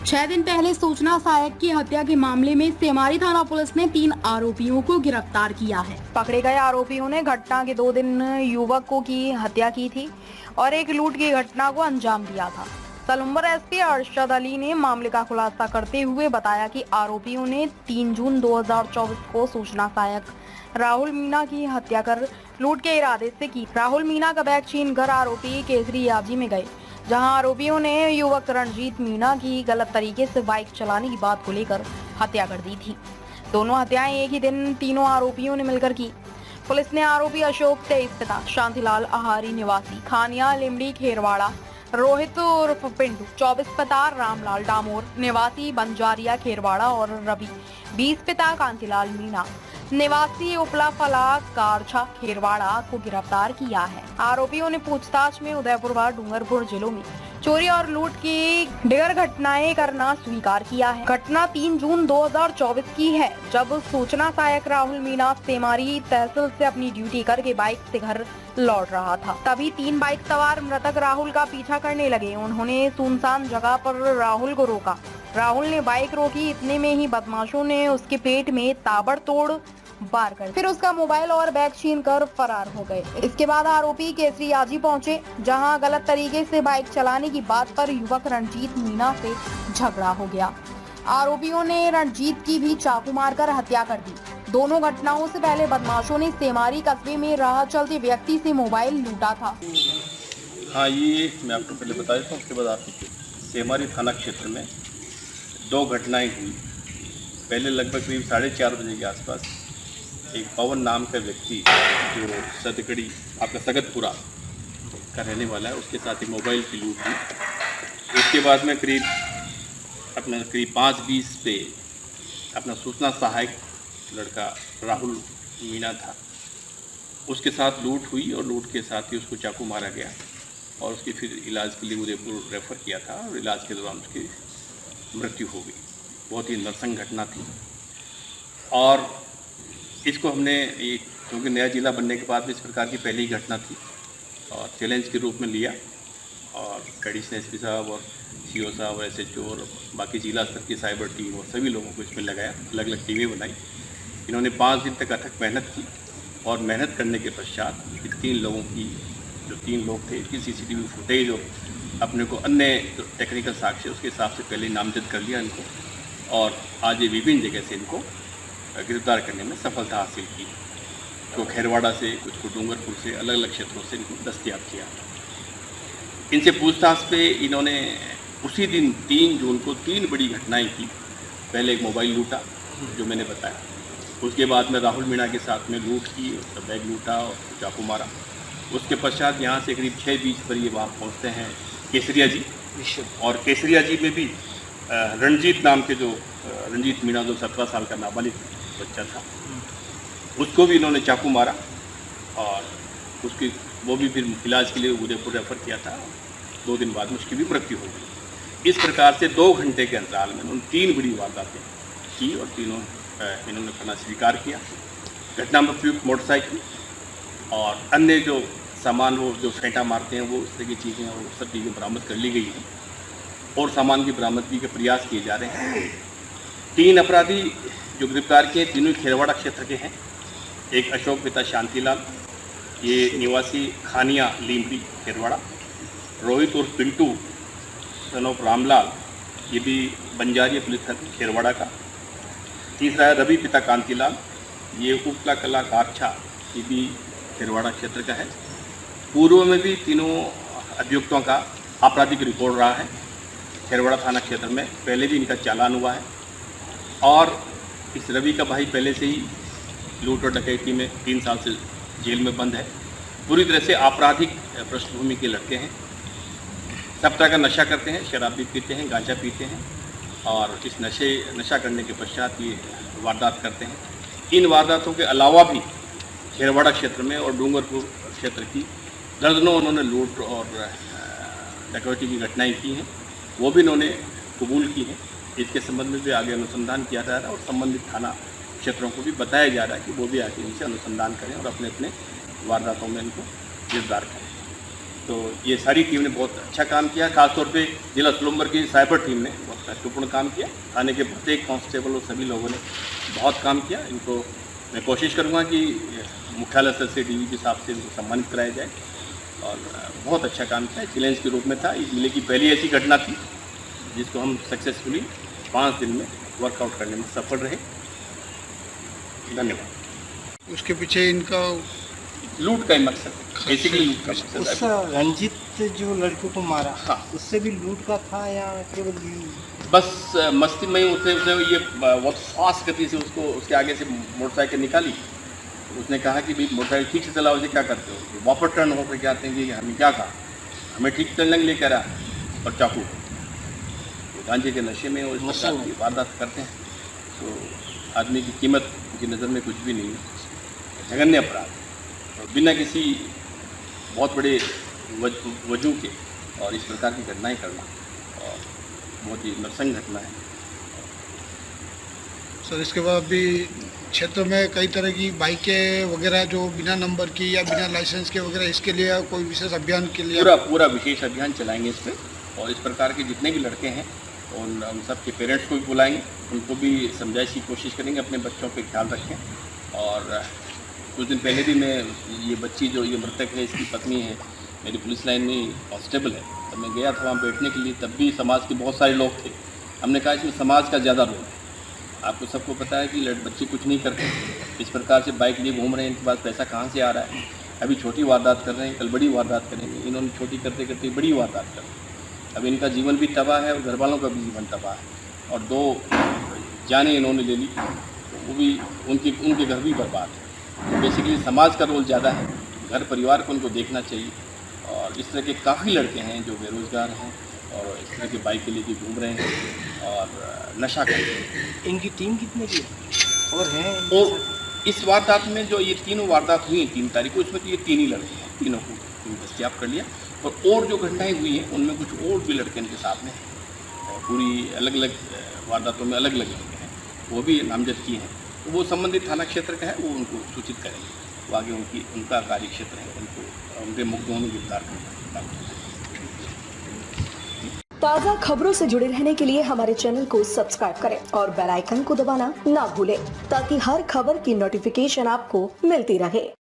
6 दिन पहले सूचना सहायक की हत्या के मामले में सेमारी थाना पुलिस ने 3 आरोपियों को गिरफ्तार किया है। पकड़े गए आरोपियों ने घटना के 2 दिन युवक को की हत्या की थी और एक लूट की घटना को अंजाम दिया था। सलूम्बर एसपी अरशद अली ने मामले का खुलासा करते हुए बताया कि आरोपियों ने 3 जून 2024 को सूचना सहायक राहुल मीणा की हत्या कर लूट के इरादे से की। राहुल मीणा का बैग छीन कर आरोपी केसरी याजी में गए, जहां आरोपियों ने युवक रणजीत मीणा की गलत तरीके से बाइक चलाने की बात को लेकर हत्या कर दी थी। दोनों हत्याएं एक ही दिन तीनों आरोपियों ने मिलकर की। पुलिस ने आरोपी अशोक 23 पिता, शांतिलाल आहारी निवासी खानिया लिमड़ी खेरवाड़ा, रोहित उर्फ पिंटू 24 पिता, रामलाल डामोर निवासी बंजारिया खेरवाड़ा और रवि 20 पिता कांतिलाल मीणा निवासी उपला फला कारछा खेरवाड़ा को गिरफ्तार किया है। आरोपियों ने पूछताछ में उदयपुर व डूंगरपुर जिलों में चोरी और लूट की ढेर घटनाएं करना स्वीकार किया है। घटना 3 जून 2024 की है, जब सूचना सहायक राहुल मीणा सेमारी तहसील से अपनी ड्यूटी करके बाइक से घर लौट रहा था। तभी 3 बाइक सवार मृतक राहुल का पीछा करने लगे। उन्होंने सुनसान जगह पर राहुल को रोका। राहुल ने बाइक रोकी, इतने में ही बदमाशों ने उसके पेट में ताबड़तोड़ वार कर फिर उसका मोबाइल और बैग छीनकर फरार हो गए। इसके बाद आरोपी केसरी याजी पहुंचे, जहां गलत तरीके से बाइक चलाने की बात पर युवक रणजीत मीणा से झगड़ा हो गया। आरोपियों ने रणजीत की भी चाकू मारकर हत्या कर दी। दोनों घटनाओं से पहले बदमाशों ने सेमारी कस्बे में राह चलते व्यक्ति से मोबाइल लूटा था। हाँ, ये मैं आपको पहले बता देता हूँ, उसके बाद आप सेमारी थाना क्षेत्र में 2 घटनाएं हुई। पहले लगभग करीब 4:30 बजे के आसपास एक पवन नाम का व्यक्ति जो सदगड़ी आपका सगतपुरा का रहने वाला है, उसके साथ ही मोबाइल की लूट हुई। उसके बाद में करीब 5:20 पे अपना सूचना सहायक लड़का राहुल मीणा था, उसके साथ लूट हुई और लूट के साथ ही उसको चाकू मारा गया और उसकी फिर इलाज के लिए उदयपुर रेफ़र किया था और इलाज के दौरान उसकी मृत्यु हो गई। बहुत ही नरसंग घटना थी और इसको हमने ये क्योंकि नया जिला बनने के बाद में इस प्रकार की पहली घटना थी और चैलेंज के रूप में लिया और एडिशनल एसपी साहब और सीओ साहब और SHO और बाकी जिला स्तर की साइबर टीम और सभी लोगों को इसमें लगाया, अलग अलग टीमें बनाई। इन्होंने 5 दिन तक अथक मेहनत की और मेहनत करने के पश्चात 3 लोगों की जो 3 लोग थे इसकी CCTV फुटेज और अपने को अन्य जो टेक्निकल साक्ष्य उसके हिसाब से पहले नामजद कर लिया इनको और आज ये विभिन्न जगह से इनको गिरफ्तार करने में सफलता हासिल की। तो खेरवाड़ा से, कुछ को डूंगरपुर से, अलग अलग क्षेत्रों से इनको दस्तयाब किया। इनसे पूछताछ पे इन्होंने उसी दिन 3 जून को 3 बड़ी घटनाएं की। पहले एक मोबाइल लूटा जो मैंने बताया, उसके बाद में राहुल मीणा के साथ में लूट की, उसका बैग लूटा और चाकू मारा। उसके पश्चात यहाँ से करीब 6:20 पर ये वहाँ पहुँचते हैं केसरिया जी और केसरिया जी में भी रणजीत नाम के जो रणजीत मीणा जो 17 साल का नाबालिग बच्चा था, उसको भी इन्होंने चाकू मारा और वो भी फिर इलाज के लिए उदयपुर रेफ़र किया था। 2 दिन बाद में उसकी भी मृत्यु हो गई। इस प्रकार से 2 घंटे के अंतराल में उन्होंने 3 बड़ी वारदातें की और तीनों इन्होंने करना स्वीकार किया। घटना में प्रयुक्त मोटरसाइकिल और अन्य जो सामान वो जो फेंटा मारते हैं वो उस तरह की चीज़ें और सब चीज़ें बरामद कर ली गई हैं और सामान की बरामदगी के प्रयास किए जा रहे हैं। 3 अपराधी जो गिरफ्तार किए तीनों खेरवाड़ा क्षेत्र के हैं। एक अशोक पिता शांतिलाल, ये निवासी खानिया लिमड़ी खेरवाड़ा, रोहित और पिंटू सन ऑफ रामलाल, ये भी बंजारिया पुलिस खेरवाड़ा का। तीसरा है रवि पिता कांतिलाल, ये उपला कला कारछा, ये भी खेरवाड़ा क्षेत्र का है। पूर्व में भी तीनों अभियुक्तों का आपराधिक रिकॉर्ड रहा है खेरवाड़ा थाना क्षेत्र में, पहले भी इनका चालान हुआ है और इस रवि का भाई पहले से ही लूट और डकैती में 3 साल से जेल में बंद है। पूरी तरह से आपराधिक पृष्ठभूमि के लड़के हैं, सब तरह का नशा करते हैं, शराब भी पीते हैं, गांजा पीते हैं और इस नशा करने के पश्चात ये वारदात करते हैं। इन वारदातों के अलावा भी खेरवाड़ा क्षेत्र में और डूंगरपुर क्षेत्र की दर्जनों उन्होंने लूट और डकैती की घटनाएँ की हैं, वो भी इन्होंने कबूल की हैं। इसके संबंध में भी आगे अनुसंधान किया जा रहा है और संबंधित थाना क्षेत्रों को भी बताया जा रहा है कि वो भी आगे इनसे अनुसंधान करें और अपने अपने वारदातों में इनको गिरफ्तार करें। तो ये सारी टीम ने बहुत अच्छा काम किया, खासतौर पे जिला स्लूम्बर की साइबर टीम ने बहुत महत्वपूर्ण काम किया। थाने के प्रत्येक कांस्टेबल और सभी लोगों ने बहुत काम किया। इनको मैं कोशिश करूँगा कि मुख्यालय स्तर से डीजीपी साहब से इनको सम्मानित कराया जाए और बहुत अच्छा काम किया, चैलेंज के रूप में था। इस जिले की पहली ऐसी घटना थी जिसको हम सक्सेसफुली 5 दिन में वर्कआउट करने में सफल रहे। धन्यवाद। उसके पीछे इनका लूट का ही मकसद है, बेसिकली लूट का मकसद उस है। रंजित जो लड़कों को मारा, हाँ। उससे भी लूट का था या केवल बस मस्ती में ही उसने ये बहुत फास्ट गति से उसको उसके आगे से मोटरसाइकिल निकाली। उसने कहा कि भाई मोटरसाइकिल ठीक से चलाओ, इसे क्या करते हो? वापस टर्न होकर क्या आते हैं कि हमें क्या कहा, हमें ठीक चलने के लिए कह रहा, और चाकू गांजे के नशे में और इस प्रकार की वारदात करते हैं। तो आदमी की कीमत उनकी नज़र में कुछ भी नहीं है, जघन्य अपराध और बिना किसी बहुत बड़े वजह के और इस प्रकार की घटनाएं करना और बहुत ही नरसंग घटना है। सर इसके बाद भी क्षेत्र में कई तरह की बाइकें वगैरह जो बिना नंबर की या बिना लाइसेंस के वगैरह, इसके लिए कोई विशेष अभियान के लिए पूरा विशेष अभियान चलाएंगे इस पर, और इस प्रकार के जितने भी लड़के हैं उन सब के पेरेंट्स को भी बुलाएंगे, उनको भी समझाइश की कोशिश करेंगे, अपने बच्चों पे ख्याल रखें। और कुछ दिन पहले भी मैं ये बच्ची जो ये मृतक है इसकी पत्नी है, मेरी पुलिस लाइन में कांस्टेबल है, तब मैं गया था वहाँ बैठने के लिए, तब भी समाज के बहुत सारे लोग थे। हमने कहा इसमें समाज का ज़्यादा रोल है। आपको सबको पता है कि बच्चे कुछ नहीं करते, इस प्रकार से बाइक लिए घूम रहे हैं, इनके पास पैसा कहाँ से आ रहा है? अभी छोटी वारदात कर रहे हैं, कल बड़ी वारदात करेंगे। इन्होंने छोटी करते करते बड़ी वारदात कर दी। अब इनका जीवन भी तबाह है और घर वालों का भी जीवन तबाह है, और 2 जानें इन्होंने ले ली, तो वो भी उनके घर भी बर्बाद है। तो बेसिकली समाज का रोल ज़्यादा है, घर परिवार को उनको देखना चाहिए। और इस तरह के काफ़ी लड़के हैं जो बेरोज़गार हैं और इस तरह के बाइक लेके घूम रहे हैं और नशा कर रहे हैं। इनकी टीम कितने की और है? और इस वारदात में जो ये तीनों वारदात हुई 3 तारीख को, इसमें तो ये 3 ही लड़के हैं, तीनों को दस्तयाब कर लिया। और जो घटनाएं हुई हैं उनमें कुछ और भी लड़के इनके साथ में हैं, और पूरी अलग अलग वारदातों में अलग अलग लड़के हैं, वो भी नामजद किए हैं। तो वो संबंधित थाना क्षेत्र का है, वो उनको सूचित करेंगे, वो आगे उनका कार्य क्षेत्र है, उनके मुकदमों में गिरफ्तार करना। ताज़ा खबरों से जुड़े रहने के लिए हमारे चैनल को सब्सक्राइब करें और बेल आइकन को दबाना ना भूलें, ताकि हर खबर की नोटिफिकेशन आपको मिलती रहे।